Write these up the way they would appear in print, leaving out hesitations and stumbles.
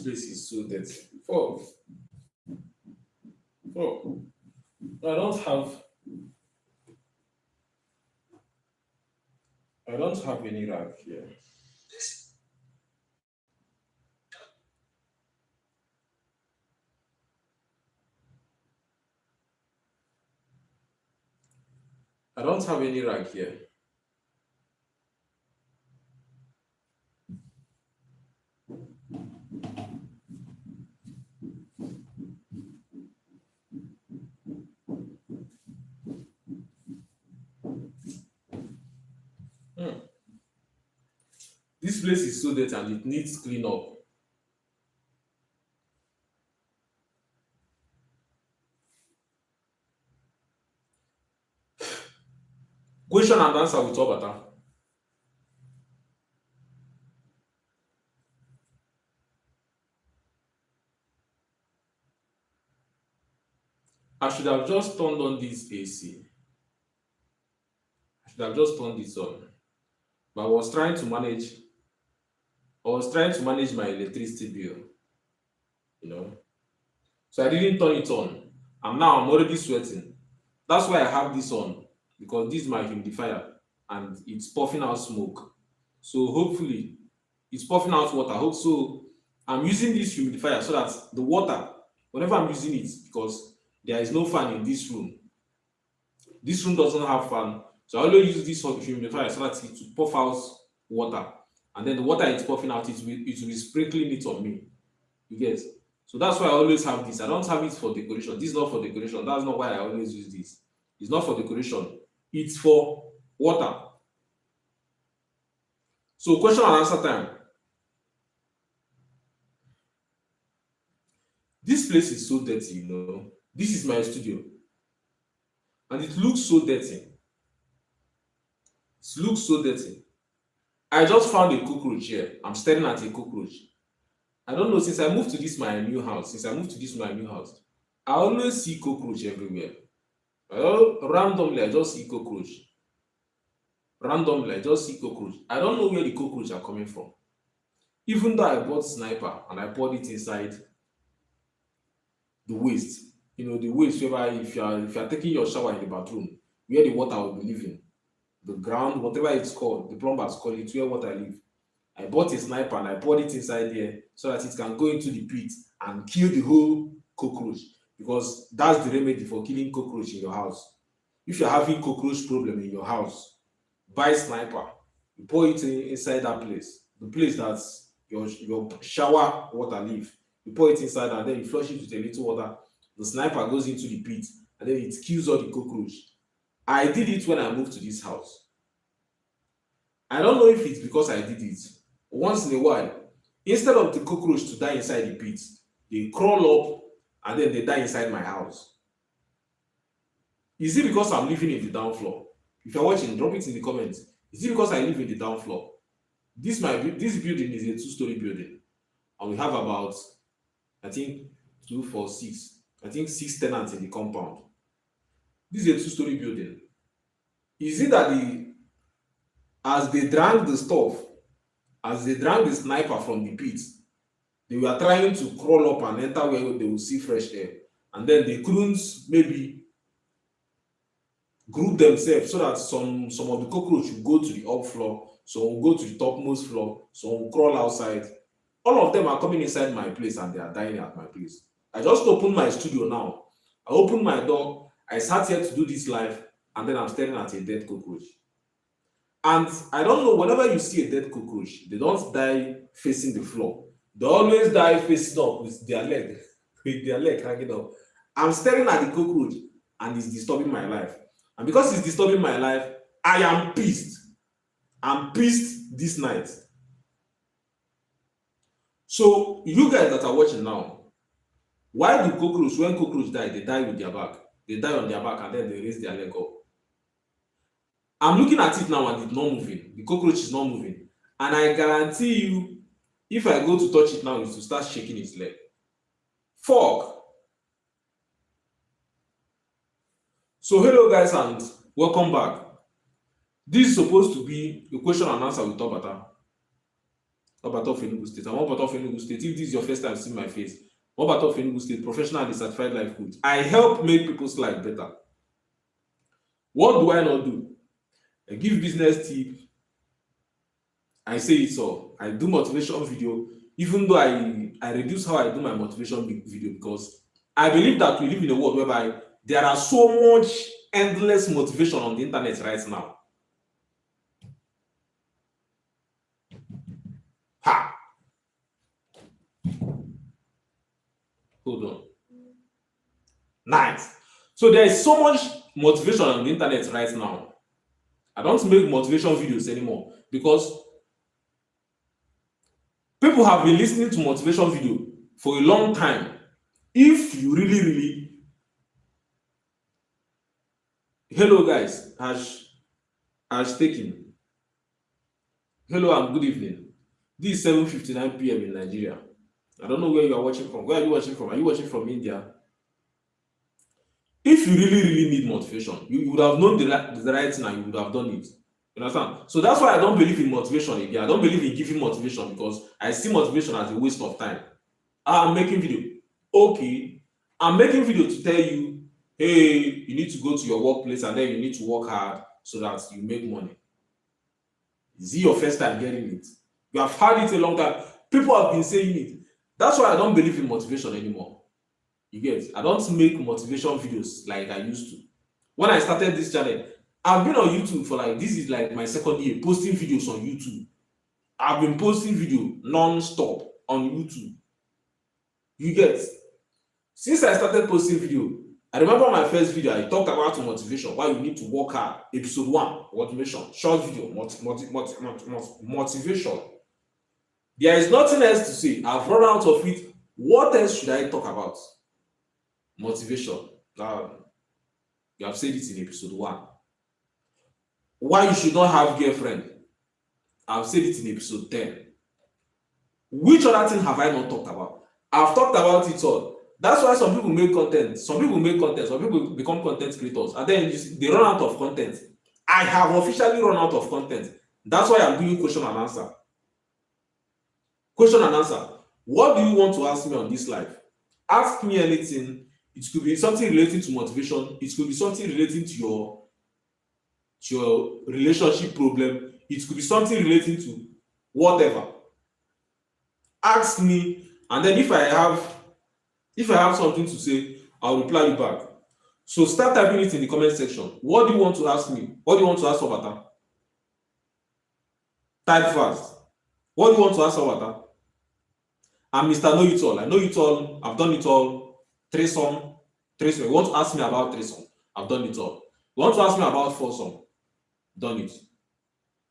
place is so dirty. Four. I don't have I don't have any rag here. I don't have any rag here. Hmm. This place is so dirty and it needs clean up. Question and answer with Obata. I should have just turned on this AC. I should have just turned this on. But I was trying to manage my electricity bill, you know. So I didn't turn it on. And now I'm already sweating. That's why I have this on, because this is my humidifier and it's puffing out smoke. So hopefully it's puffing out water. Hope so. I'm using this humidifier so that the water, whenever I'm using it, because there is no fan in this room. This room doesn't have fan. So I always use this humidifier so that it will puff out water. And then the water it's puffing out, it will be sprinkling it on me. You get? So that's why I always have this. I don't have it for decoration. This is not for decoration. That's not why I always use this. It's not for decoration. It's for water. So question and answer time. This place is so dirty, you know. This is my studio. And it looks so dirty. It looks so dirty. I just found a cockroach here. I'm staring at a cockroach. I don't know, since I moved to this my new house, I always see cockroach everywhere. Randomly, I just see cockroach. I don't know where the cockroach are coming from. Even though I bought sniper and I poured it inside the waste, the waste whereby if you are taking your shower in the bathroom, where the water will be leaving, the ground, whatever it's called, the plumbers call it, where water leave. I bought a sniper and I poured it inside there so that it can go into the pit and kill the whole cockroach, because that's the remedy for killing cockroach in your house. If you're having cockroach problem in your house, buy sniper. You pour it inside that place, the place that's your shower water leave. You pour it inside and then you flush it with a little water. The sniper goes into the pit and then it kills all the cockroach. I did it when I moved to this house. I don't know if it's because I did it. Once in a while, instead of the cockroach to die inside the pit, they crawl up and then they die inside my house. Is it because I'm living in the down floor? If you're watching, drop it in the comments. Is it because I live in the down floor? This building is a two-story building, and we have about, I think, 2, 4, 6. I think 6 tenants in the compound. This is a two-story building. Is it that as they drank the sniper from the pit, they were trying to crawl up and enter where they will see fresh air, and then they couldn't maybe group themselves so that some of the cockroach will go to the up floor, some will go to the topmost floor, some will crawl outside. All of them are coming inside my place and they are dying at my place. I just opened my studio now. I opened my door. I sat here to do this live, and then I'm staring at a dead cockroach. And I don't know, whenever you see a dead cockroach, they don't die facing the floor. They always die facing up with their leg, hanging up. I'm staring at the cockroach and it's disturbing my life. And because it's disturbing my life, I am pissed. I'm pissed this night. So you guys that are watching now, why do cockroach, when cockroach die, they die with their back? They die on their back and then they raise their leg up. I'm looking at it now and it's not moving. The cockroach is not moving. And I guarantee you, if I go to touch it now, it will start shaking its leg. Fuck. So hello guys and welcome back. This is supposed to be a question and answer with Obata. Obata of Enugu State. I'm Obata of Enugu State. If this is your first time seeing my face, I'm Obata of Enugu State, professional and certified life coach. I help make people's life better. What do I not do? I give business tip. I say it all. I do motivation video, even though I reduce how I do my motivation video because I believe that we live in a world whereby there are so much endless motivation on the internet right now. Ha! Hold on. Nice. So there is so much motivation on the internet right now. I don't make motivation videos anymore because people have been listening to motivation video for a long time. If you really hello guys, has taken. Hello and good evening. This is 7:59 p.m. in Nigeria. I don't know where you are watching from. Where are you watching from? Are you watching from India? If you really need motivation, you would have known the right thing and you would have done it. You understand? So that's why I don't believe in motivation again. I don't believe in giving motivation because I see motivation as a waste of time. I'm making video. Okay, I'm making video to tell you, hey, you need to go to your workplace and then you need to work hard so that you make money. Is it your first time hearing it? You have heard it a long time. People have been saying it. That's why I don't believe in motivation anymore. You get? I don't make motivation videos like I used to. When I started this channel, I've been on YouTube for like, this is like my second year posting videos on YouTube. I've been posting video non-stop on YouTube. You get? Since I started posting video, I remember my first video, I talked about motivation, why you need to work hard. Episode 1, motivation, short video, motivation. There is nothing else to say. I've run out of it. What else should I talk about? Motivation. You have said it in episode 1. Why you should not have girlfriend? I've said it in episode 10. Which other thing have I not talked about? I've talked about it all. That's why some people make content. Some people become content creators, and then they run out of content. I have officially run out of content. That's why I'm doing question and answer. Question and answer. What do you want to ask me on this live? Ask me anything. It could be something relating to motivation. It could be something relating to your relationship problem. It could be something relating to whatever. Ask me, and then if I have something to say, I'll reply you back. So start typing it in the comment section. What do you want to ask me? What do you want to ask Obata? Type fast. What do you want to ask Obata? I'm Mr. Know It All. I know it all. I've done it all. Threesome. You want to ask me about threesome? I've done it all. You want to ask me about foursome? Done it.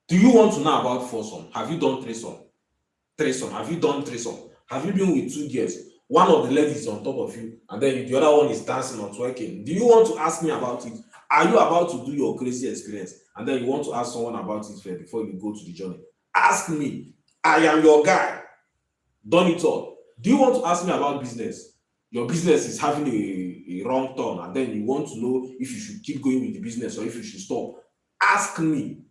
Do you want to know about foursome? Have you done threesome? Have you done threesome? Have you been with 2 girls? One of the ladies is on top of you, and then the other one is dancing or twerking. Do you want to ask me about it? Are you about to do your crazy experience, and then you want to ask someone about it first before you go to the journey? Ask me. I am your guy. Done it all. Do you want to ask me about business? Your business is having a wrong turn, and then you want to know if you should keep going with the business or if you should stop. Ask me.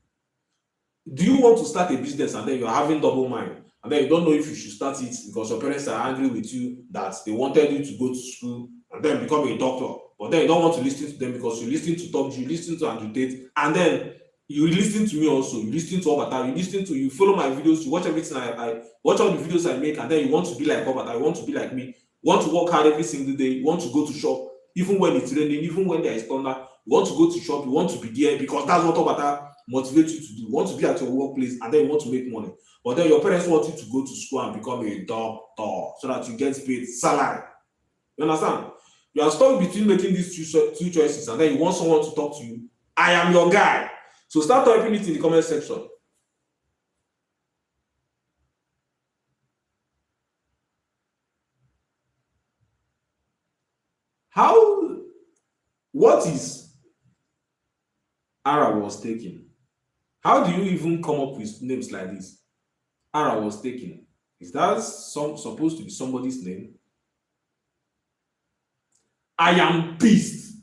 Do you want to start a business and then you're having double mind, and then you don't know if you should start it because your parents are angry with you that they wanted you to go to school and then become a doctor, but then you don't want to listen to them because you listen to Top G, you listen to Andrew Tate, and then you listen to me also, you listen to Obata, you follow my videos, you watch everything I watch all the videos I make, and then you want to be like Obata, you want to be like me, you want to work hard every single day, you want to go to shop, even when it's raining, even when there is thunder, you want to go to shop, you want to be there because that's what Obata motivates you to do. You want to be at your workplace and then you want to make money. But then your parents want you to go to school and become a doctor so that you get paid salary. You understand? You are stuck between making these two choices and then you want someone to talk to you. I am your guy. So start typing it in the comment section. What is Ara was taken? How do you even come up with names like this? Ara was taken. Is that supposed to be somebody's name? I am pissed.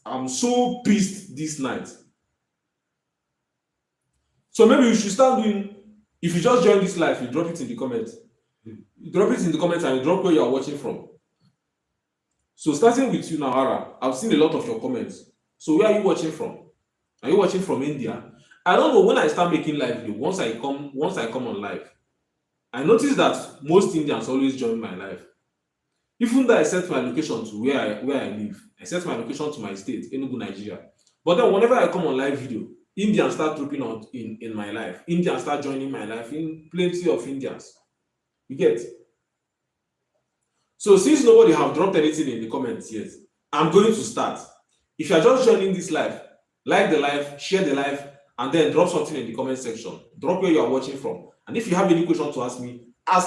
I'm so pissed this night. So maybe you should start doing, If you just join this live, you drop it in the comments. You drop it in the comments and you drop where you are watching from. So starting with you now, Ara, I've seen a lot of your comments. So where are you watching from? Are you watching from India? I don't know, when I start making live video, once I come on live, I notice that most Indians always join my live. Even though I set my location to where I live, I set my location to my state, Enugu, Nigeria. But then whenever I come on live video, Indians start trooping out in my life. Indians start joining my life. In plenty of Indians. You get? So since nobody have dropped anything in the comments yet, I'm going to start. If you are just joining this live, like the live, share the live, and then drop something in the comment section. Drop where you are watching from. And if you have any question to ask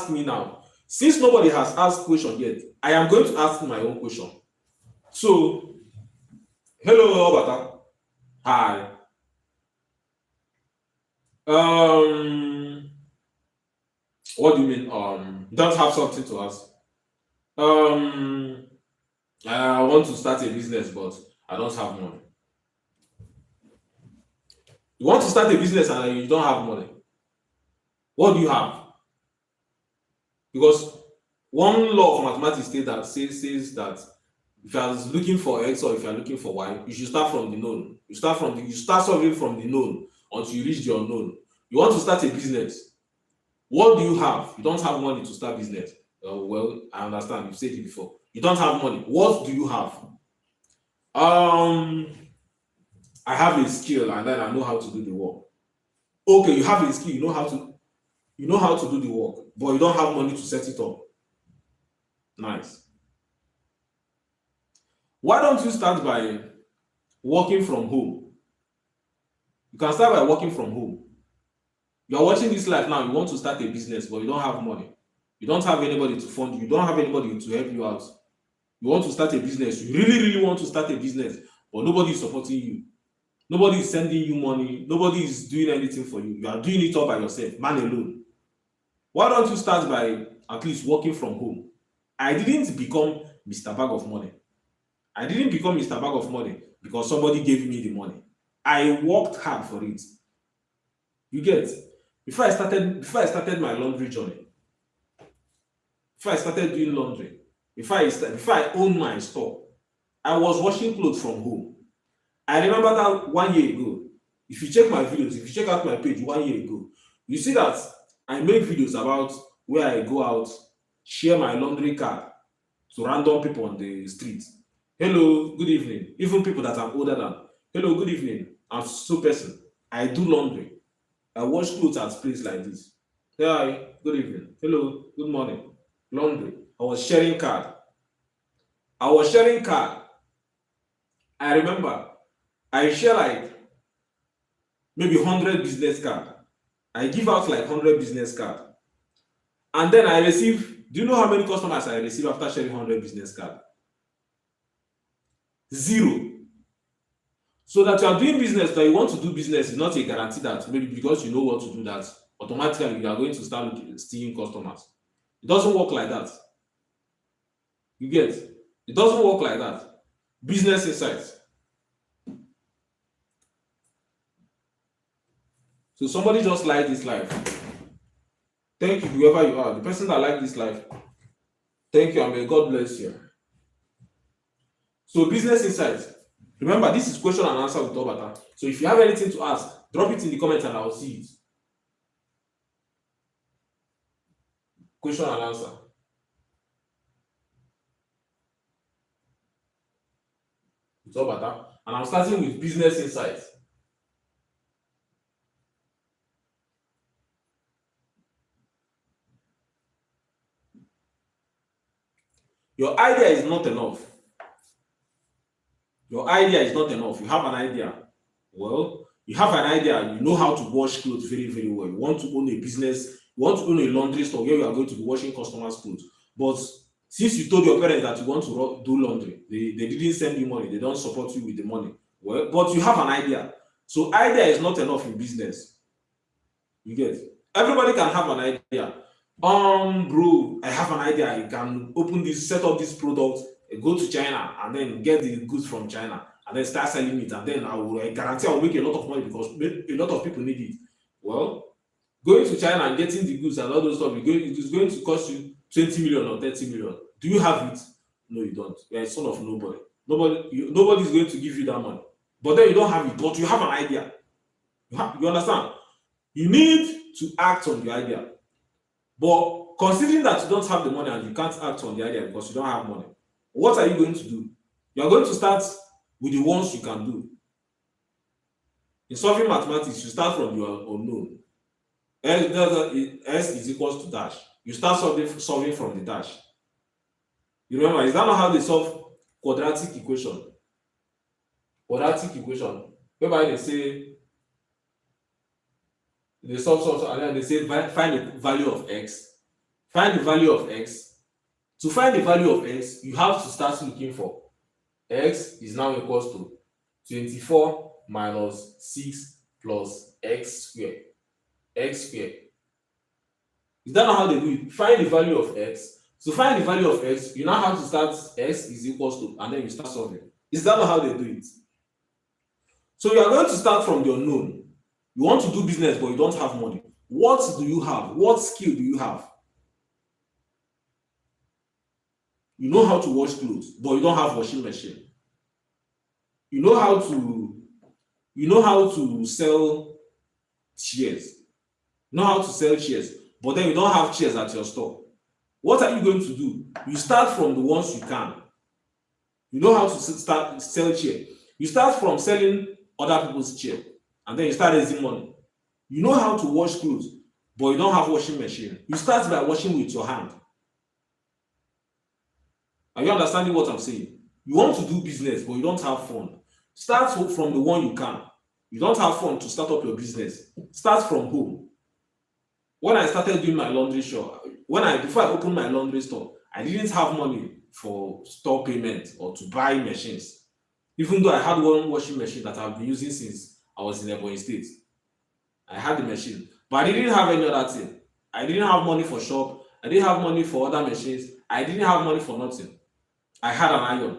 me now. Since nobody has asked question yet, I am going to ask my own question. So, hello, Obata. Hi. What do you mean? Don't have something to ask. I want to start a business, but I don't have money. You want to start a business and you don't have money. What do you have? Because one law of mathematics says that if you are looking for X or if you are looking for Y, you should start from the known. You start solving from the known until you reach the unknown. You want to start a business. What do you have? You don't have money to start business. Well, I understand. You've said it before. You don't have money. What do you have? I have a skill and then I know how to do the work. Okay, you have a skill. You know how to do the work, but you don't have money to set it up. Nice. Why don't you start by working from home? You can start by working from home. You're watching this live now, you want to start a business, but you don't have money. You don't have anybody to fund you. You don't have anybody to help you out. You want to start a business. You really, really want to start a business, but nobody is supporting you. Nobody is sending you money. Nobody is doing anything for you. You are doing it all by yourself, man alone. Why don't you start by at least working from home? I didn't become Mr. Bag of Money. I didn't become Mr. Bag of Money because somebody gave me the money. I worked hard for it. You get? Before I started my laundry journey, before I started doing laundry, before I owned my store, I was washing clothes from home. I remember that 1 year ago. If you check my videos, if you check out my page 1 year ago, you see that I make videos about where I go out, share my laundry card to random people on the street. Hello, good evening. Even people that I'm older than. Hello, good evening. I'm so person. I do laundry. I wash clothes at place like this. Hi, good evening. Hello, good morning. Laundry. I was sharing card. I remember I share like maybe 100 business card. I give out like 100 business card. And then I receive, do you know how many customers I receive after sharing 100 business card? 0. So that you are doing business, that you want to do business is not a guarantee that maybe because you know what to do that automatically you are going to start stealing customers. It doesn't work like that. You get? It doesn't work like that. Business insights. So somebody just liked this live. Thank you, whoever you are. The person that liked this live. Thank you, and may God bless you. So business insights. Remember, this is question and answer with Obata. So if you have anything to ask, drop it in the comments and I will see it. Question and answer. With Obata. And I'm starting with business insights. Your idea is not enough. Your idea is not enough. You have an idea. Well, you have an idea. You know how to wash clothes very, very well. You want to own a business. You want to own a laundry store where you are going to be washing customers' clothes. But since you told your parents that you want to do laundry, they didn't send you money. They don't support you with the money. Well, but you have an idea. So idea is not enough in business. You get? Everybody can have an idea. Bro, I have an idea. I can open this, set up this product, go to China, and then get the goods from China, and then start selling it, and then I guarantee I will make a lot of money because a lot of people need it. Well, Going to China and getting the goods and all those stuff, it is going to cost you 20 million or 30 million. Do you have it? No, you don't. You're a son of nobody. Nobody is going to give you that money. But then you don't have it, but you have an idea. You understand? You need to act on the idea. But considering that you don't have the money and you can't act on the idea because you don't have money, what are you going to do? You are going to start with the ones you can do. In solving mathematics, you start from your unknown. S is equals to dash. You start solving from the dash. You remember, is that not how they solve quadratic equation? Quadratic equation, whereby they solve, and then they say find the value of x. Find the value of x. To find the value of x, you have to start looking for x is now equals to 24 minus 6 plus x squared. X squared. Is that not how they do it? Find the value of x. To find the value of x, you now have to start x is equals to, and then you start solving. Is that not how they do it? So you are going to start from the unknown. You want to do business, but you don't have money. What do you have? What skill do you have? You know how to wash clothes, but you don't have washing machine. You know how to sell chairs. You know how to sell chairs, but then you don't have chairs at your store. What are you going to do? You start from the ones you can. You know how to sell chair. You start from selling other people's chair, and then you start raising money. You know how to wash clothes, but you don't have washing machine. You start by washing with your hand. Are you understanding what I'm saying? You want to do business, but you don't have fund. Start from the one you can. You don't have fund to start up your business. Start from home. When I started doing my laundry shop, before I opened my laundry store, I didn't have money for store payment or to buy machines. Even though I had one washing machine that I've been using since I was in Ebonyi State. I had the machine, but I didn't have any other thing. I didn't have money for shop. I didn't have money for other machines. I didn't have money for nothing. I had an iron.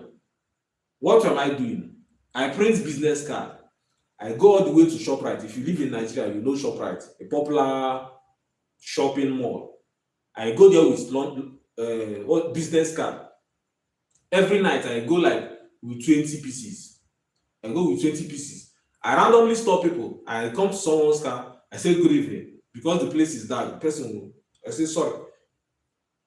What am I doing? I print business card. I go all the way to ShopRite. If you live in Nigeria, you know ShopRite, a popular shopping mall. I go there with business card. Every night I go with 20 pieces. I go with 20 pieces. I randomly stop people. I come to someone's car. I say good evening. Because the place is dark, the person will, I say sorry,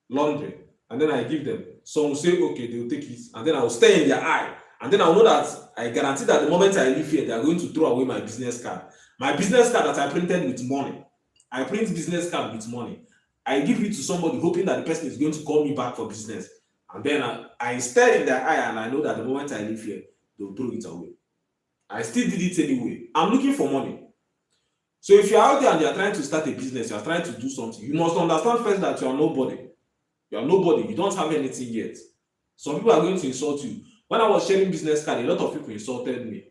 laundry. And then I give them. Some will say okay, they will take it. And then I will stare in their eye. And then I will know that I guarantee that the moment I leave here, they are going to throw away my business card. My business card that I printed with money. I print business card with money. I give it to somebody hoping that the person is going to call me back for business. And then I stare in their eye and I know that the moment I leave here, they will throw it away. I still did it anyway. I'm looking for money. So if you're out there and you're trying to start a business, you're trying to do something, you must understand first that you are nobody. You are nobody. You don't have anything yet. Some people are going to insult you. When I was sharing business card, a lot of people insulted me.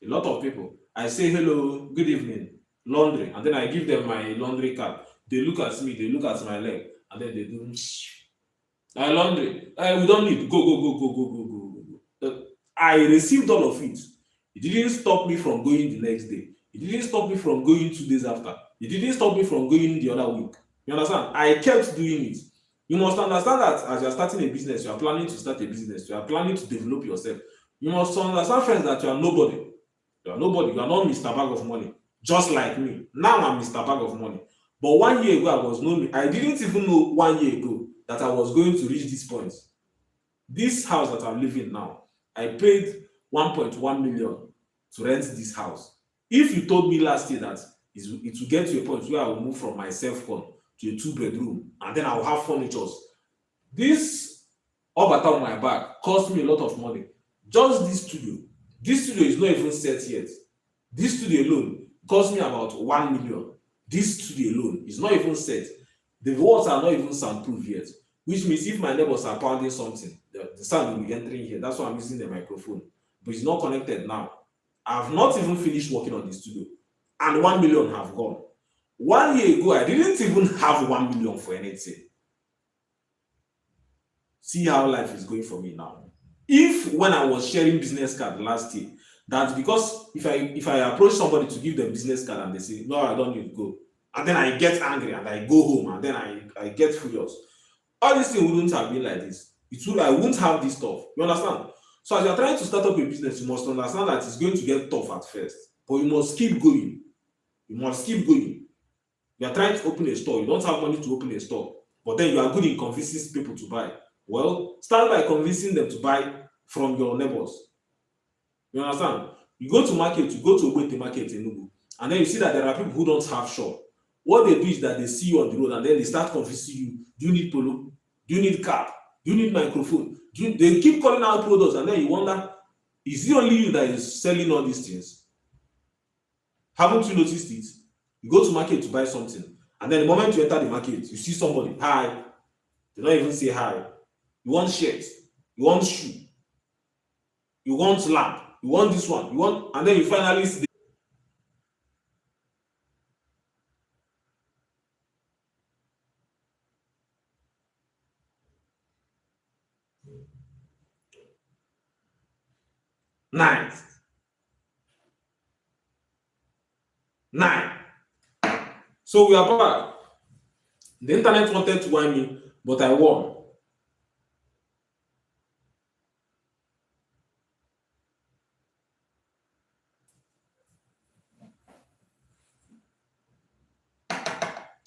A lot of people. I say hello, good evening, laundry, and then I give them my laundry card. They look at me, they look at my leg, and then they do laundry. We don't need go. I received all of it. It didn't stop me from going the next day. It didn't stop me from going 2 days after. It didn't stop me from going the other week. You understand? I kept doing it. You must understand that as you're starting a business, you are planning to start a business, you are planning to develop yourself. You must understand, friends, that you are nobody. You are nobody. You are not Mr. Bag of Money. Just like me. Now I'm Mr. Bag of Money. But 1 year ago, I was known. I didn't even know 1 year ago that I was going to reach this point. This house that I'm living now, I paid 1.1 million to rent this house. If you told me last year that it will get to a point where I will move from my self-con to a 2-bedroom and then I will have furniture, this Obata on my back cost me a lot of money. Just this studio. This studio is not even set yet. This studio alone cost me about 1 million. This studio alone is not even set. The walls are not even soundproof yet. Which means if my neighbors are pounding something, the sound will be entering here. That's why I'm using the microphone. But it's not connected now. I've not even finished working on the studio. And 1 million have gone. 1 year ago, I didn't even have 1 million for anything. See how life is going for me now. If when I was sharing business card last year, that's because if I approach somebody to give them business card and they say, no, I don't need to go, and then I get angry and I go home and then I get furious. All these things wouldn't have been like this. I wouldn't have this stuff. You understand? So as you're trying to start up a business, you must understand that it's going to get tough at first, but you must keep going. You must keep going. You are trying to open a store, you don't have money to open a store, but then you are good in convincing people to buy. Well, start by convincing them to buy from your neighbors. You understand? You go to market, you go to Obata market in Enugu, and then you see that there are people who don't have shop. What they do is that they see you on the road and then they start convincing you, do you need polo? Do you need cap? Do you need microphone? They keep calling out products and then you wonder, is it only you that is selling all these things? Haven't you noticed it? You go to market to buy something, and then the moment you enter the market, you see somebody, hi, they don't even say hi. You want shirt, you want shoe, you want lamp, you want this one, you want, and then you finally see nine, nine. So we are back. The internet wanted to whine me, but I won.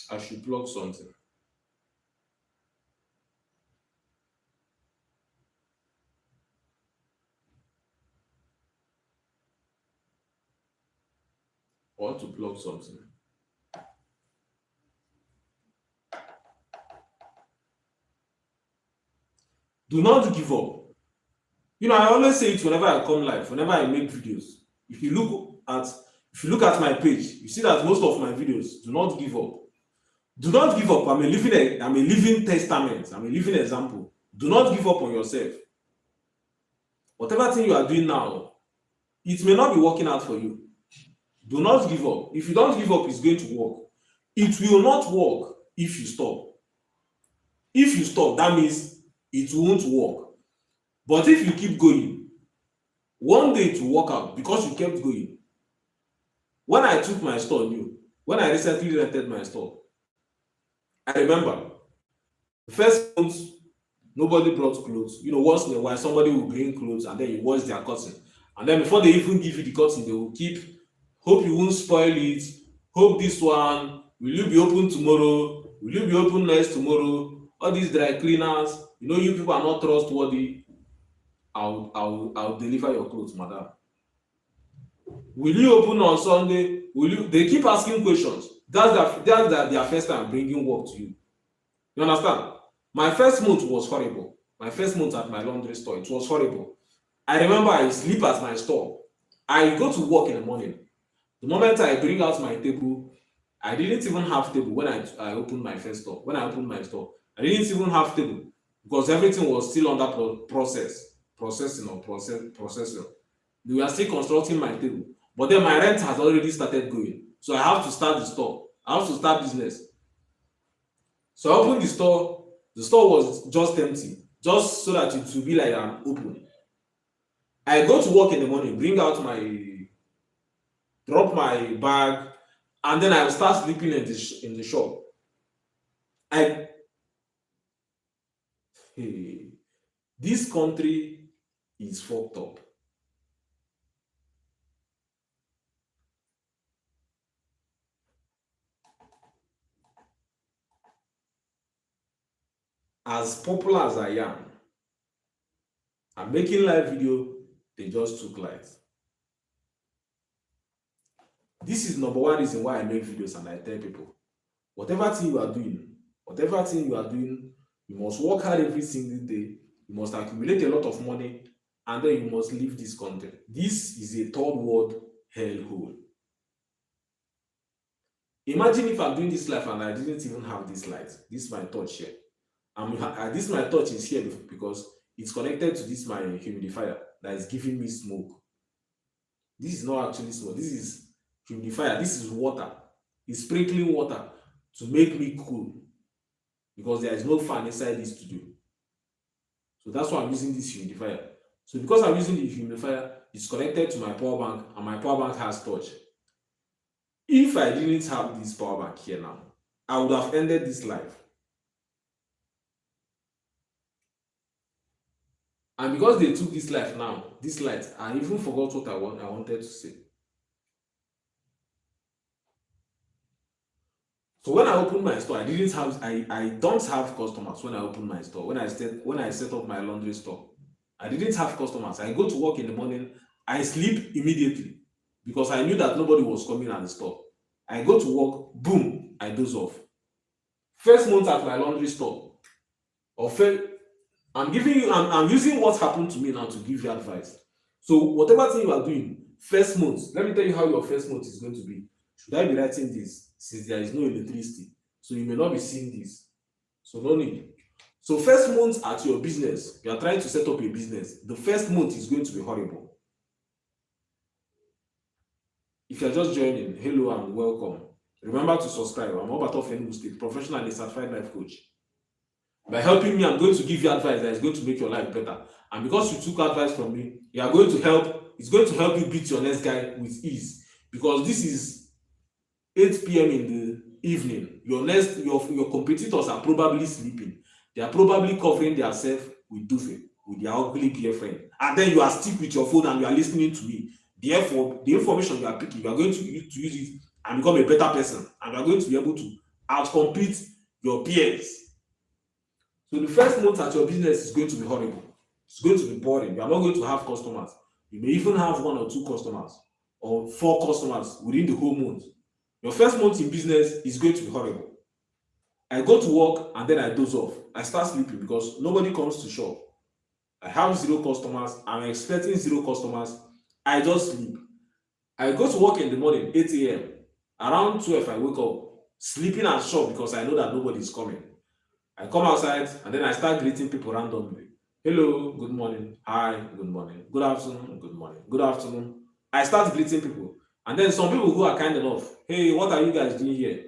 I should plug something. I want to plug something. Do not give up. You know, I always say it whenever I come live, whenever I make videos. If you look at if you look at my page, you see that most of my videos do not give up. Do not give up. I'm a living testament. I'm a living example. Do not give up on yourself. Whatever thing you are doing now, it may not be working out for you. Do not give up. If you don't give up, it's going to work. It will not work if you stop. If you stop, that means it won't work. But if you keep going, one day it will work out because you kept going. When I took my store new, when I recently rented my store, I remember the first month nobody brought clothes. You know, once in a while somebody will bring clothes and then you wash their cotton. And then before they even give you the cotton, they will keep, hope you won't spoil it, hope this one, will you be open tomorrow? Will you be open next tomorrow? All these dry cleaners, you know, you people are not trustworthy. I'll deliver your clothes, madam. Will you open on Sunday? Will you? They keep asking questions. Their first time bringing work to you. You understand? My first month was horrible. My first month at my laundry store, it was horrible. I remember I sleep at my store. I go to work in the morning. The moment I bring out my table, I didn't even have table when I opened my first store. When I opened my store, I didn't even have table because everything was still under processing. They were still constructing my table. But then my rent has already started going. So I have to start the store. I have to start business. So I opened the store. The store was just empty, just so that it will be like I'm open. I go to work in the morning, drop my bag, and then I will start sleeping in the shop. I Hey, this country is fucked up. As popular as I am, I'm making live video, they just took light. This is number one reason why I make videos and I tell people, whatever thing you are doing, whatever thing you are doing, you must work hard every single day, you must accumulate a lot of money, and then you must leave this country. This is a third world hellhole. Imagine if I'm doing this life and I didn't even have this light, this my touch here. This my touch is here because it's connected to this my humidifier that is giving me smoke. This is not actually smoke. This is humidifier. This is water. It's sprinkling water to make me cool because there is no fan inside this studio. So that's why I'm using this humidifier. So because I'm using the humidifier, it's connected to my power bank and my power bank has touch. If I didn't have this power bank here now, I would have ended this life. And because they took this life now, this light, I even forgot what I wanted to say. So when I opened my store, I don't have customers when I opened my store. When I set up my laundry store, I didn't have customers. I go to work in the morning, I sleep immediately because I knew that nobody was coming at the store. I go to work, boom, I doze off. First month at my laundry store, or first, I'm using what happened to me now to give you advice. So whatever thing you are doing, first month, let me tell you how your first month is going to be. Should I be writing this since there is no electricity? So you may not be seeing this. So no need. So first month at your business, you are trying to set up a business. The first month is going to be horrible. If you are just joining, hello and welcome. Remember to subscribe. I'm Obata of Enugu State, professional and a certified life coach. By helping me, I'm going to give you advice that is going to make your life better. And because you took advice from me, you are going to help. It's going to help you beat your next guy with ease. Because this is 8 p.m. in the evening. Your competitors are probably sleeping. They are probably covering themselves with duvet, with their ugly girlfriend. And then you are still with your phone and you are listening to me. Therefore, the information you are picking, you are going to use it and become a better person. And you are going to be able to outcompete your peers. So the first month at your business is going to be horrible. It's going to be boring. You are not going to have customers. You may even have 1 or 2 customers or 4 customers within the whole month. Your first month in business is going to be horrible. I go to work and then I doze off. I start sleeping because nobody comes to shop. I have 0 customers. I'm expecting 0 customers. I just sleep. I go to work in the morning, 8 a.m. Around 12, I wake up, sleeping at shop because I know that nobody is coming. I come outside and then I start greeting people randomly. Hello, good morning. Hi, good morning. Good afternoon, good morning. Good afternoon. I start greeting people. And then some people who are kind enough, hey, what are you guys doing here?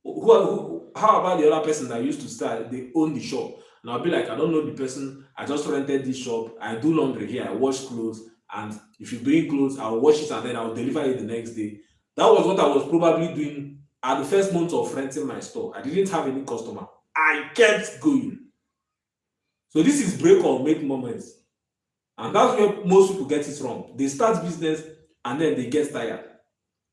How about the other person that used to start, they own the shop? And I'll be like, I don't know the person. I just rented this shop. I do laundry here. I wash clothes. And if you bring clothes, I'll wash it and then I'll deliver it the next day. That was what I was probably doing at the first month of renting my store. I didn't have any customer. I kept going. So this is break or make moments. And that's where most people get it wrong. They start business and then they get tired.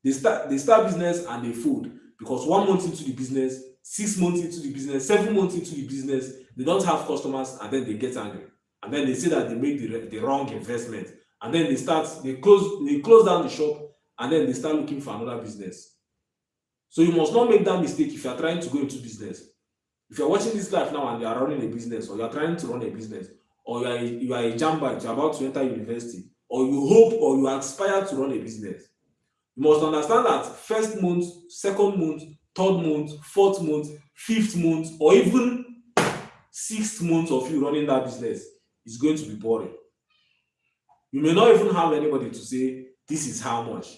They start business and they fold because 1 month into the business, 6 months into the business, 7 months into the business, they don't have customers and then they get angry. And then they say that they made the wrong investment. And then they close down the shop and then they start looking for another business. So you must not make that mistake if you are trying to go into business. If you're watching this live now and you are running a business or you are trying to run a business or you are a jamba, you are about to enter university or you hope or you aspire to run a business, you must understand that first month, second month, third month, fourth month, fifth month, or even 6th month of you running that business is going to be boring. You may not even have anybody to say, this is how much.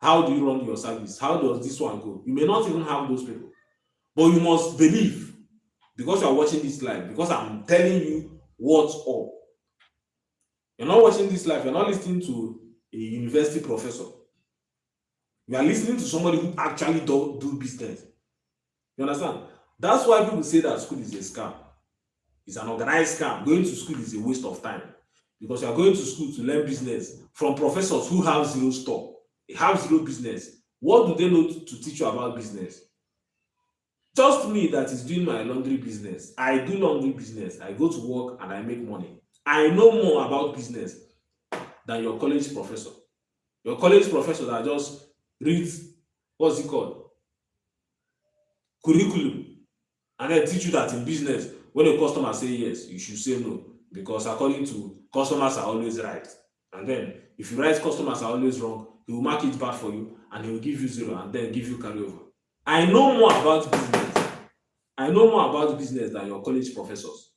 How do you run your service? How does this one go? You may not even have those people. But you must believe because you are watching this live, because I'm telling you what's up. You're not watching this live, you're not listening to a university professor. You are listening to somebody who actually do business. You understand? That's why people say that school is a scam. It's an organized scam. Going to school is a waste of time because you are going to school to learn business from professors who have 0 stock. They have 0 business. What do they know to teach you about business? Just me that is doing my laundry business. I do laundry business. I go to work and I make money. I know more about business than your college professor. Your college professor that just reads, what's it called? Curriculum. And then teach you that in business, when a customer say yes, you should say no. Because according to customers are always right. And then if you write customers are always wrong, he will mark it bad for you and he will give you 0 and then give you carryover. I know more about business. I know more about business than your college professors.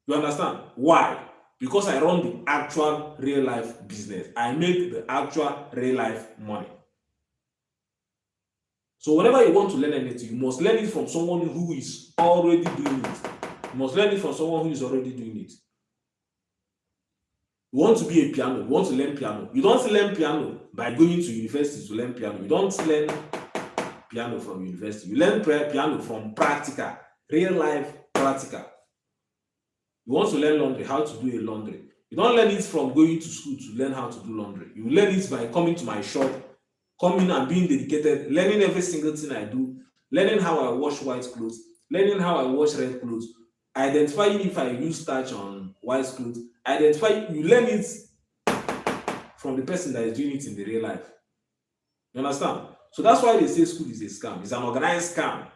You understand? Why? Because I run the actual real life business. I make the actual real life money. So whenever you want to learn anything, you must learn it from someone who is already doing it. You must learn it from someone who is already doing it. You want to be a piano, you want to learn piano. You don't learn piano by going to university to learn piano. You don't learn piano from university. You learn piano from practical, real life practical. You want to learn laundry, how to do a laundry. You don't learn it from going to school to learn how to do laundry. You learn it by coming to my shop, coming and being dedicated, learning every single thing I do, learning how I wash white clothes, learning how I wash red clothes, identifying if I use starch on white clothes, you learn it from the person that is doing it in the real life. You understand? So that's why they say school is a scam. It's an organized scam.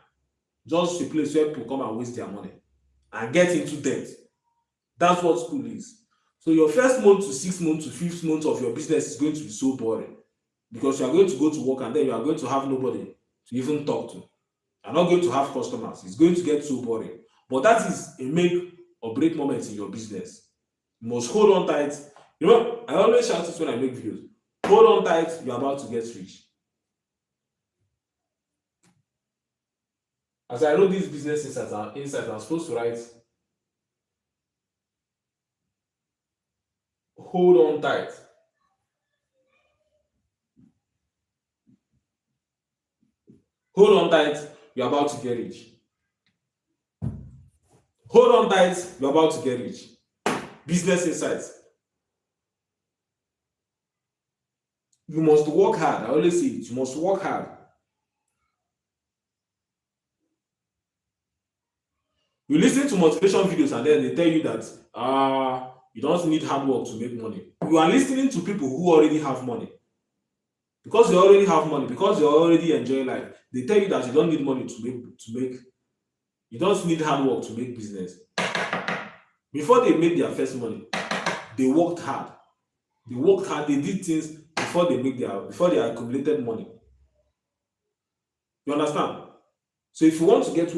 Just a place where people come and waste their money and get into debt. That's what school is. So your first month to 6 months to 5th month of your business is going to be so boring because you are going to go to work and then you are going to have nobody to even talk to. You're not going to have customers. It's going to get so boring. But that is a make or break moment in your business. You must hold on tight. You know, I always shout it when I make videos. Hold on tight, you're about to get rich. As I wrote these business insights, I'm supposed to write, hold on tight. Hold on tight, you're about to get rich. Hold on tight, you're about to get rich. Business insights. You must work hard. I always say it. You must work hard. You listen to motivation videos and then they tell you that you don't need hard work to make money. You are listening to people who already have money. Because they already have money, because they already enjoy life, they tell you that you don't need money you don't need hard work to make business. Before they made their first money, they worked hard. They did things before they accumulated money. You understand? So if you want to get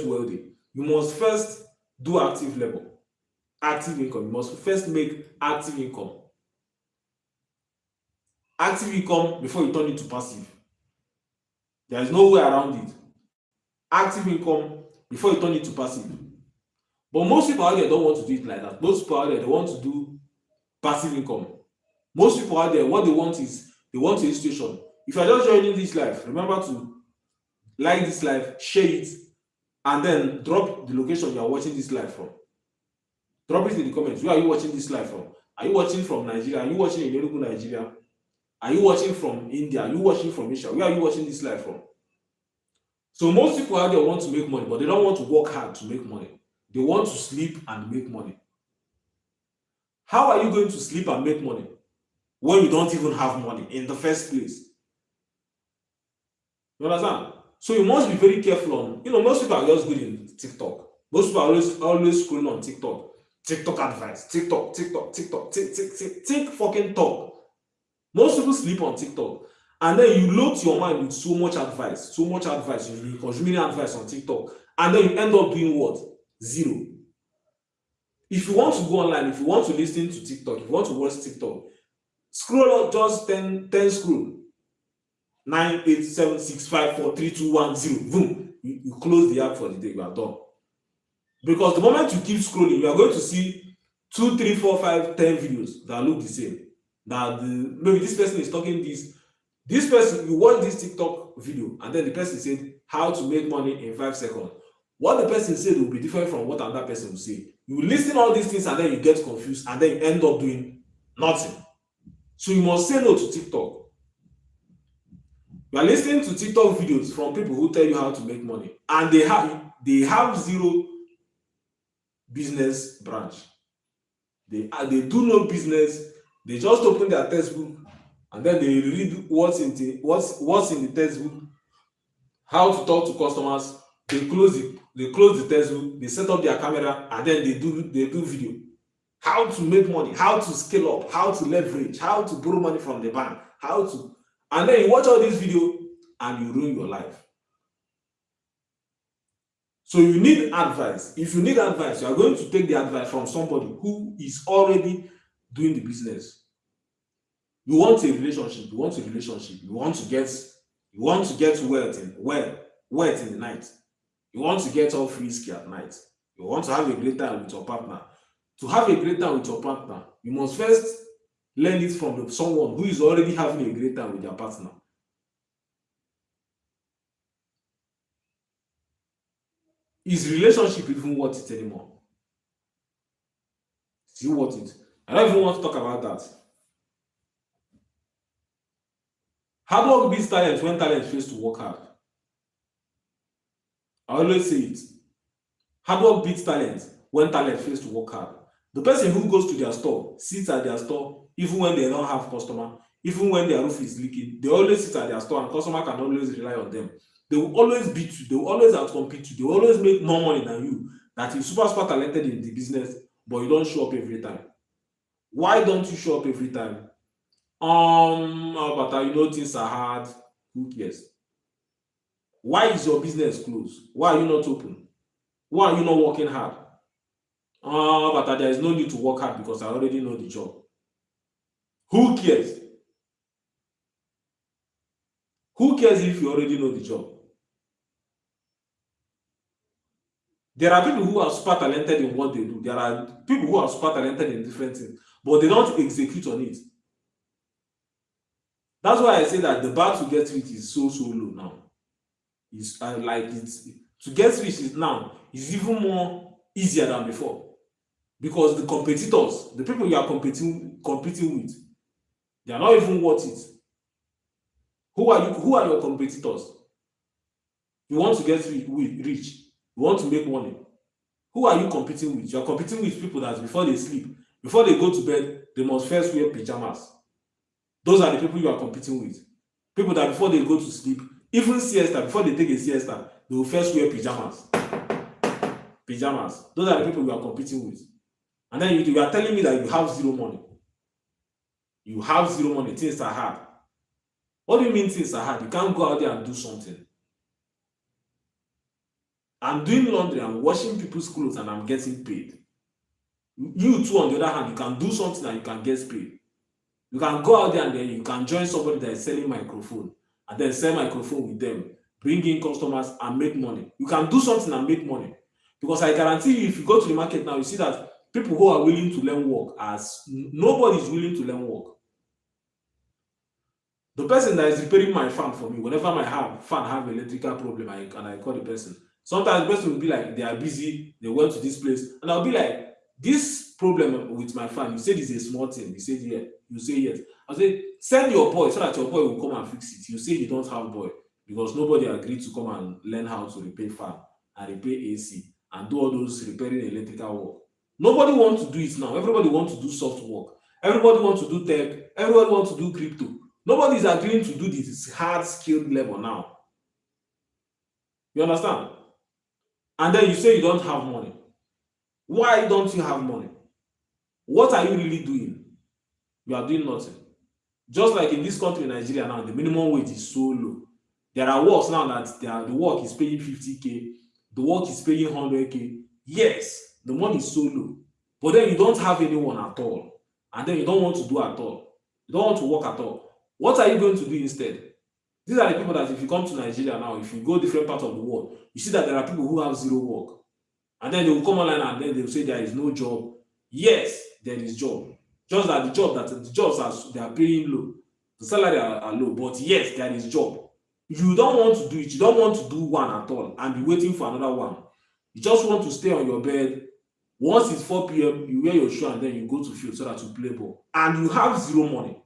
wealthy, you must first do active income. You must first make active income. Active income before you turn it to passive. There is no way around it. Active income before you turn it to passive. But most people out there don't want to do it like that. Most people out there, they want to do passive income. Most people out there, what they want a situation. If you're just joining this live, remember to like this live, share it, and then drop the location you are watching this live from. Drop it in the comments. Where are you watching this live from? Are you watching from Nigeria? Are you watching in Enugu, Nigeria? Are you watching from India? Are you watching from Asia? Where are you watching this live from? So most people out there want to make money, but they don't want to work hard to make money. They want to sleep and make money. How are you going to sleep and make money when you don't even have money in the first place? You understand? So you must be very careful on, most people are just good in TikTok. Most people are always scrolling on TikTok. TikTok advice. TikTok. Tick fucking talk. Most people sleep on TikTok. And then you load your mind with so much advice. You've been consuming advice on TikTok. And then you end up doing what? Zero. If you want to go online, if you want to listen to TikTok, if you want to watch TikTok, scroll up just 10 scroll. 9, 8, 7, 6, 5, 4, 3, 2, 1, 0. Boom. You close the app for the day. You are done. Because the moment you keep scrolling, you are going to see 2, 3, 4, 5, 10 videos that look the same. That maybe this person is talking this person, you watch this TikTok video, and then the person said how to make money in 5 seconds. What the person said will be different from what another person will say. You listen all these things and then you get confused and then you end up doing nothing. So you must say no to TikTok. You are listening to TikTok videos from people who tell you how to make money, and they have zero business branch. They do no business. They just open their textbook and then they read what's in the textbook, how to talk to customers. They close the textbook, they set up their camera, and then they do video. How to make money, how to scale up, how to leverage, how to borrow money from the bank, and then you watch all these videos and you ruin your life. So you need advice. If you need advice, you are going to take the advice from somebody who is already doing the business. You want a relationship. You want to get wealth in the night. You want to get off risky at night. You want to have a great time with your partner. To have a great time with your partner, you must first learn it from someone who is already having a great time with their partner. Is relationship even worth it anymore? Is it worth it? I don't even want to talk about that. Hard work beats talent when talent fails to work hard. I always say it. Hard work beats talent when talent fails to work hard. The person who goes to their store, sits at their store, even when they don't have customer, even when their roof is leaking, they always sit at their store and customer can always rely on them. They will always beat you, they will always outcompete you, they will always make more money than you. That you're super talented in the business, but you don't show up every time. Why don't you show up every time? But you know things are hard. Who cares? Why is your business closed? Why are you not open? Why are you not working hard? But there is no need to work hard because I already know the job. Who cares? Who cares if you already know the job? There are people who are super talented in what they do. There are people who are super talented in different things, but they don't execute on it. That's why I say that the bar to get rich is so low now. It's to get rich is now is even more easier than before, because the competitors, the people you are competing with, they are not even worth it. Who are you? Who are your competitors? You want to get rich, you want to make money. Who are you competing with? You are competing with people that before they sleep, before they go to bed, they must first wear pajamas. Those are the people you are competing with. People that before they go to sleep, even siesta, before they take a siesta, they will first wear pajamas. Pajamas. Those are the people you are competing with. And then you are telling me that you have zero money. You have zero money. Things are hard. What do you mean things are hard? You can't go out there and do something. I'm doing laundry, I'm washing people's clothes, and I'm getting paid. You too, on the other hand, you can do something and you can get paid. You can go out there and then you can join somebody that is selling microphone and then sell microphone with them, bring in customers and make money. You can do something and make money. Because I guarantee you, if you go to the market now, you see that people who are willing to learn work, as nobody is willing to learn work. The person that is repairing my fan for me, whenever my fan have electrical problem, I call the person. Sometimes the person will be like, they are busy, they went to this place, and I'll be like, this problem with my fan, you said it's a small thing. You said yeah. You say yes. I'll say, send your boy so that your boy will come and fix it. You say you don't have boy because nobody agreed to come and learn how to repair fan and repair AC and do all those repairing electrical work. Nobody wants to do it now. Everybody wants to do soft work. Everybody wants to do tech. Everybody wants to do crypto. Nobody is agreeing to do this hard skilled level now. You understand? And then you say you don't have money. Why don't you have money? What are you really doing? You are doing nothing. Just like in this country, Nigeria now, the minimum wage is so low. There are works now that the work is paying 50k, the work is paying 100k. Yes, the money is so low. But then you don't have anyone at all. And then you don't want to do at all. You don't want to work at all. What are you going to do instead? These are the people that if you come to Nigeria now, if you go different parts of the world, you see that there are people who have zero work. And then they will come online and then they will say there is no job. Yes, there is job. Just that the jobs are they are paying low. The salary are low, but yes, there is job. You don't want to do it. You don't want to do one at all and be waiting for another one. You just want to stay on your bed. Once it's 4 p.m., you wear your shoe and then you go to field so that you play ball. And you have zero money.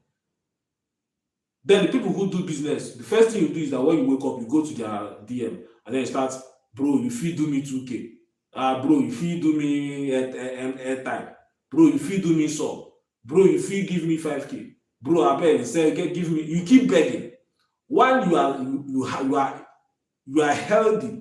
Then the people who do business, the first thing you do is that when you wake up, you go to their DM and then you start, bro, you feel do me 2k. Bro, you feel do me airtime. Bro, you feel do me sub. Bro, you feel give me 5k. Bro, I beg, say, give me. You keep begging. While you are healthy,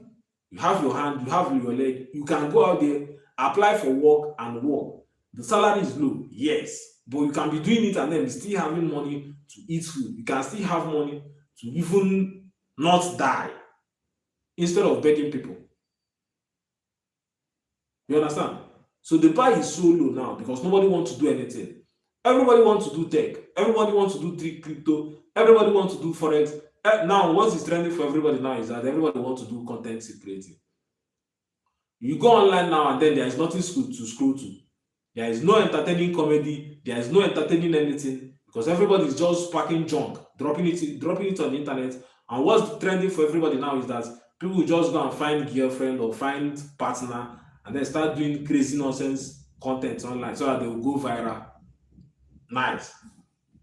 you have your hand, you have your leg, you can go out there, apply for work and work. The salary is low, yes, but you can be doing it and then still having money to eat food. You can still have money to even not die instead of begging people. You understand? So the bar is so low now because nobody wants to do anything. Everybody wants to do tech. Everybody wants to do crypto. Everybody wants to do forex. Now, what is trending for everybody now is that everybody wants to do content creating. You go online now and then there is nothing to scroll to. There is no entertaining comedy. There is no entertaining anything because everybody is just packing junk, dropping it on the internet. And what's trending for everybody now is that people just go and find girlfriend or find partner and then start doing crazy nonsense content online so that they will go viral. Nice.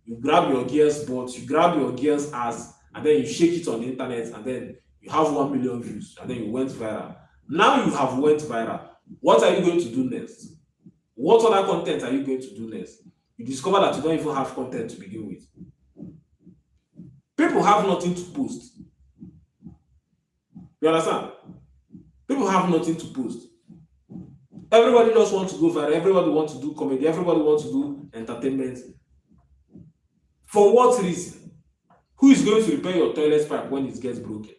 You grab your girl's butt, you grab your girl's ass, and then you shake it on the internet, and then you have 1 million views, and then you went viral. Now you have went viral. What are you going to do next? What other content are you going to do next? You discover that you don't even have content to begin with. People have nothing to post. You understand? People have nothing to post. Everybody just wants to go viral. Everybody wants to do comedy. Everybody wants to do entertainment. For what reason? Who is going to repair your toilet pipe when it gets broken?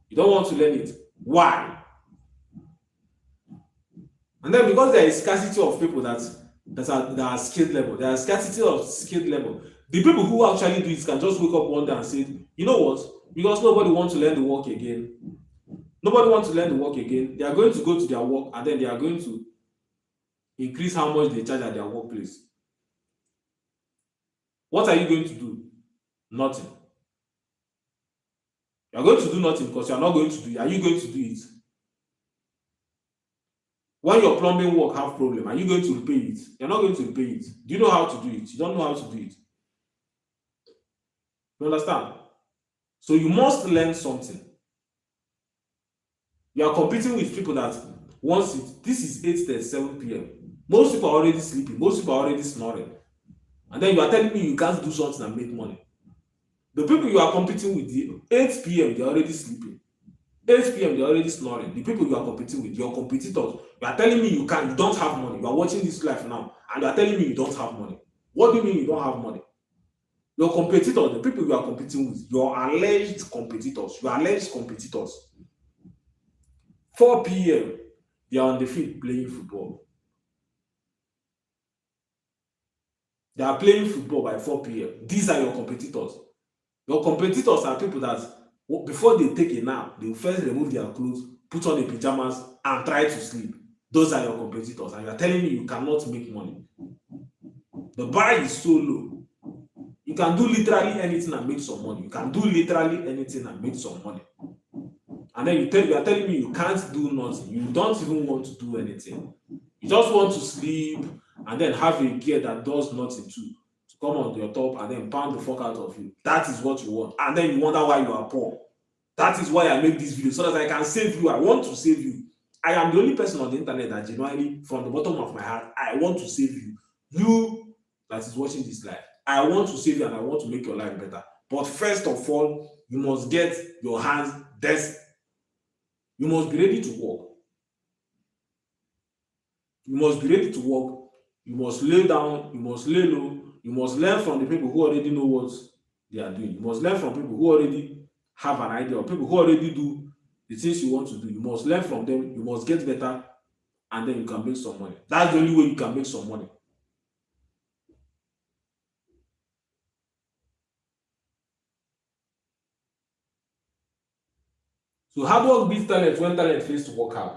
You don't want to learn it. Why? And then because there is scarcity of people that are skilled level, there is scarcity of skilled level. The people who actually do it can just wake up one day and say, you know what? Because nobody wants to learn the work again. Nobody wants to learn the work again. They are going to go to their work and then they are going to increase how much they charge at their workplace. What are you going to do? Nothing. You are going to do nothing because you are not going to do it. Are you going to do it? When your plumbing work have problem, are you going to repair it? You're not going to repair it. Do you know how to do it? You don't know how to do it. You understand? So you must learn something. You are competing with people that once this is 8:37 p.m. Most people are already sleeping. Most people are already snoring. And then you are telling me you can't do something and make money. The people you are competing with, the 8 p.m. they're already sleeping. 8 p.m. they're already snoring. The people you are competing with, your competitors, you are telling me you don't have money. You are watching this live now, and you are telling me you don't have money. What do you mean you don't have money? Your competitors, the people you are competing with, your alleged competitors, 4 p.m. they are on the field playing football. They are playing football by 4 p.m. These are your competitors. Your competitors are people that before they take a nap, they will first remove their clothes, put on the pajamas, and try to sleep. Those are your competitors, and you are telling me you cannot make money. The bar is so low. You can do literally anything and make some money. You can do literally anything and make some money. And then you are telling me you can't do nothing. You don't even want to do anything. You just want to sleep and then have a gear that does nothing to come on your top and then pound the fuck out of you. That is what you want. And then you wonder why you are poor. That is why I make this video, so that I can save you. I want to save you. I am the only person on the internet that genuinely, from the bottom of my heart, I want to save you. You that is watching this live, I want to save you and I want to make your life better. But first of all, you must get your hands dirty. You must be ready to work. You must be ready to work. You must lay down. You must lay low. You must learn from the people who already know what they are doing. You must learn from people who already have an idea, or people who already do the things you want to do. You must learn from them. You must get better, and then you can make some money. That's the only way you can make some money. So hard work beats talent when talent fails to work hard.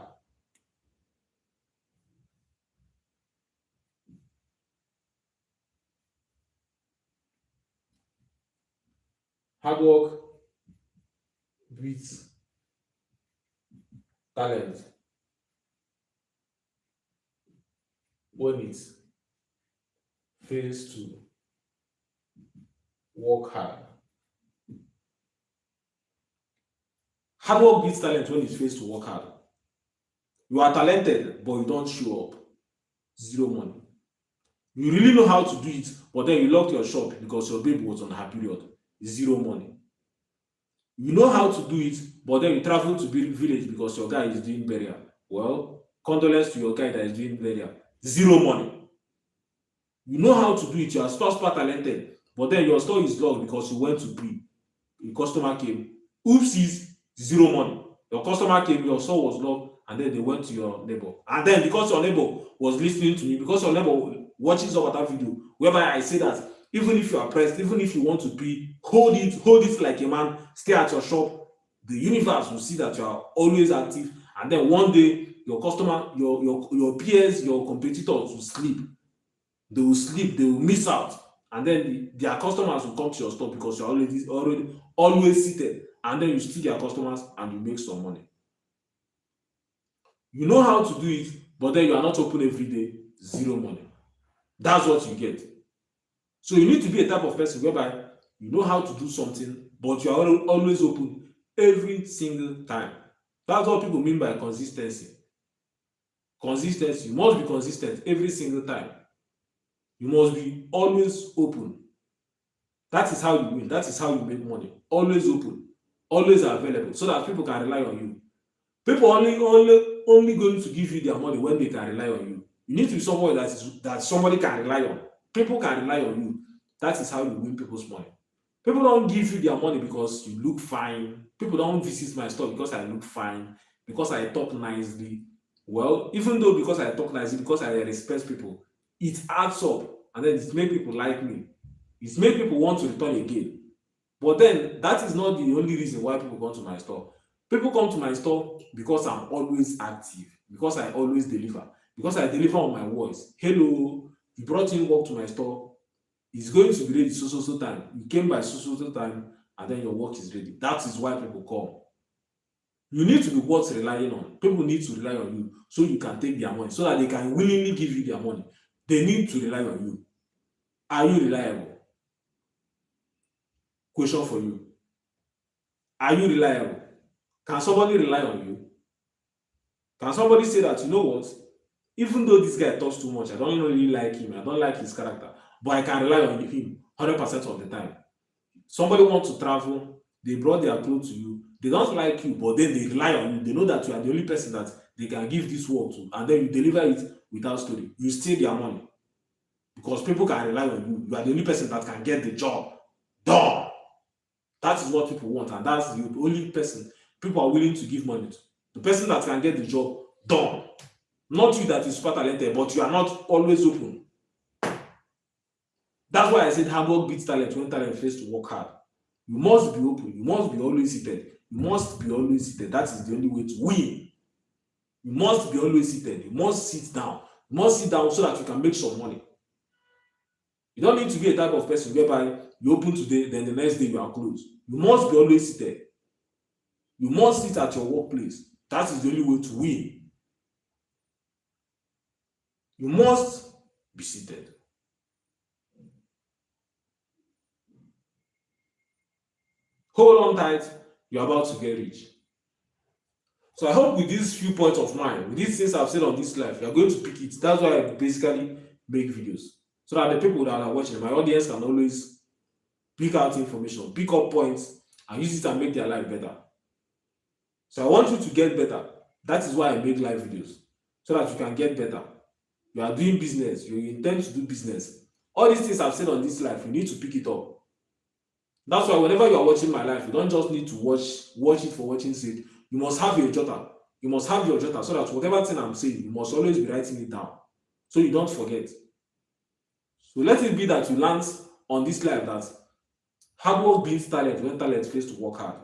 Hard work beats talent when it fails to work hard. Hard work beats talent when it fails to work hard. You are talented, but you don't show up. Zero money. You really know how to do it, but then you locked your shop because your baby was on her period. Zero money. You know how to do it, but then you travel to village because your guy is doing burial. Well, condolence to your guy that is doing burial. Zero money. You know how to do it. You are super talented, but then your store is locked because you went to pray. A customer came. Oopsies, zero money. Your customer came, your store was locked, and then they went to your neighbor. And then because your neighbor was listening to me, because your neighbor watches Obata video, whereby I say that even if you are pressed, even if you want to pee, hold it like a man, stay at your shop. The universe will see that you are always active, and then one day your customer, your peers, your competitors will sleep. They will sleep, they will miss out, and then their customers will come to your store because you're already always seated, and then you steal their customers and you make some money. You know how to do it, but then you are not open every day, zero money. That's what you get. So you need to be a type of person whereby you know how to do something, but you are always open every single time. That's what people mean by consistency. Consistency. You must be consistent every single time. You must be always open. That is how you win. That is how you make money. Always open, always available, so that people can rely on you. People only going to give you their money when they can rely on you. You need to be someone that somebody can rely on. People can rely on you. That is how you win people's money. People don't give you their money because you look fine. People don't visit my store because I look fine, because I talk nicely. Well, even though because I talk nicely, because I respect people, it adds up, and then it make people like me. It make people want to return again. But then that is not the only reason why people come to my store. People come to my store because I'm always active, because I always deliver, because I deliver on my voice. Hello, you brought in work to my store. It's going to be ready so time. You came by so time, and then your work is ready. That is why people come. You need to be worth relying on. People need to rely on you so you can take their money, so that they can willingly give you their money. They need to rely on you. Are you reliable? Question for you. Are you reliable? Can somebody rely on you? Can somebody say that, you know what, even though this guy talks too much, I don't really like him, I don't like his character, but I can rely on him 100% of the time. Somebody wants to travel, they brought their clothes to you, they don't like you, but then they rely on you. They know that you are the only person that they can give this work to, and then you deliver it without story. You steal their money because people can rely on you. You are the only person that can get the job done. That is what people want, and that's the only person people are willing to give money to. The person that can get the job done. Not you that is super talented, but you are not always open. That's why I said hard work beats talent when talent fails to work hard. You must be open. You must be always seated. You must be always seated. That is the only way to win. You must be always seated. You must sit down. You must sit down so that you can make some money. You don't need to be a type of person whereby you open today, then the next day you are closed. You must be always seated. You must sit at your workplace. That is the only way to win. You must be seated. Hold on tight. You're about to get rich. So I hope with these few points of mine, with these things I've said on this life, you're going to pick it. That's why I basically make videos. So that the people that are watching, my audience, can always pick out information, pick up points, and use it and make their life better. So I want you to get better. That is why I make live videos. So that you can get better. You are doing business, you intend to do business. All these things I've said on this life, you need to pick it up. That's why whenever you are watching my life, you don't just need to watch it for watching sake. You must have your jotter. You must have your jotter so that whatever thing I'm saying, you must always be writing it down so you don't forget. So let it be that you learn on this life that hard work beats talent when talent fails to work hard.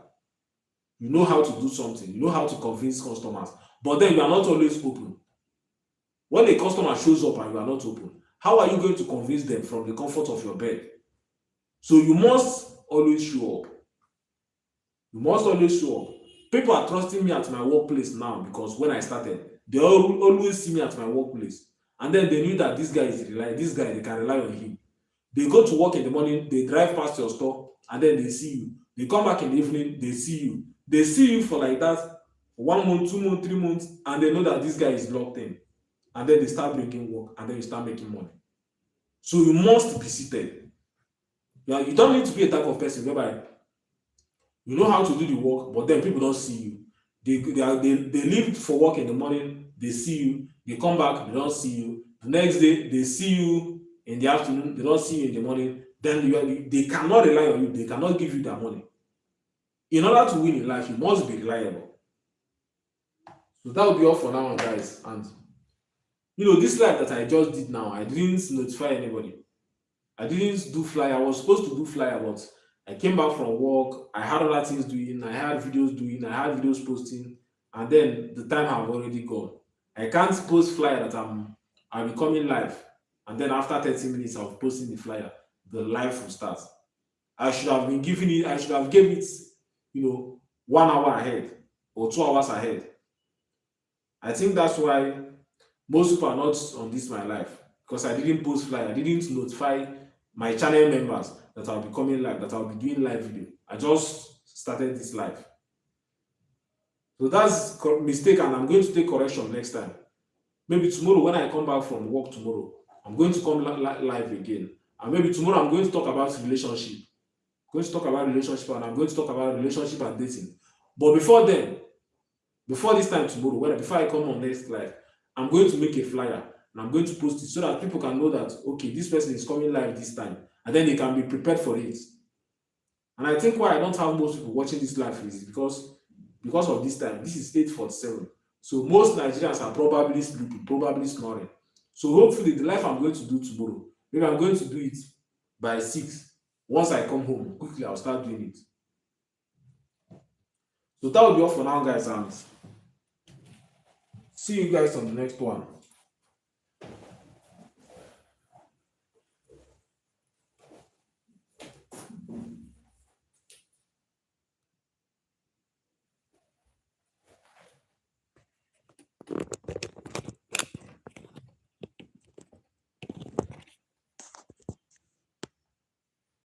You know how to do something. You know how to convince customers. But then you are not always open. When a customer shows up and you are not open, how are you going to convince them from the comfort of your bed? So you must always show up. You must always show up. People are trusting me at my workplace now because when I started, they always see me at my workplace. And then they knew that this guy they can rely on him. They go to work in the morning, they drive past your store, and then they see you. They come back in the evening, they see you. They see you for like that 1 month, 2 months, 3 months, and they know that this guy is locked in. And then they start bringing work, and then you start making money. So you must be seated. You don't need to be a type of person whereby you know how to do the work, but then people don't see you. They leave for work in the morning, they see you. They come back, they don't see you. The next day, they see you in the afternoon, they don't see you in the morning. Then they cannot rely on you. They cannot give you their money. In order to win in life, you must be reliable. So that will be all for now, guys. And this life that I just did now, I didn't notify anybody. I didn't do flyer. I was supposed to do flyer, but I came back from work. I had other things doing. I had videos doing. I had videos posting, and then the time have already gone. I can't post flyer that I'll be coming live, and then after 30 minutes of posting the flyer, the live will start. I should have been giving it, I should have gave it, 1 hour ahead or 2 hours ahead. I think that's why most people are not on this my life, because I didn't post flyer, I didn't notify my channel members that I'll be coming live, that I'll be doing live video. I just started this live. So that's mistake, and I'm going to take correction next time. Maybe tomorrow when I come back from work tomorrow, I'm going to come live again. And maybe tomorrow I'm going to talk about relationship. I'm going to talk about relationship, and I'm going to talk about relationship and dating. But before then, before this time tomorrow, before I come on next live, I'm going to make a flyer and I'm going to post it so that people can know that okay, this person is coming live this time, and then they can be prepared for it. And I think why I don't have most people watching this live is because of this time. This is 8:47. So most Nigerians are probably sleeping, probably snoring. So hopefully the live I'm going to do tomorrow, maybe I'm going to do it by 6. Once I come home, quickly I'll start doing it. So that will be all for now, guys, and see you guys on the next one.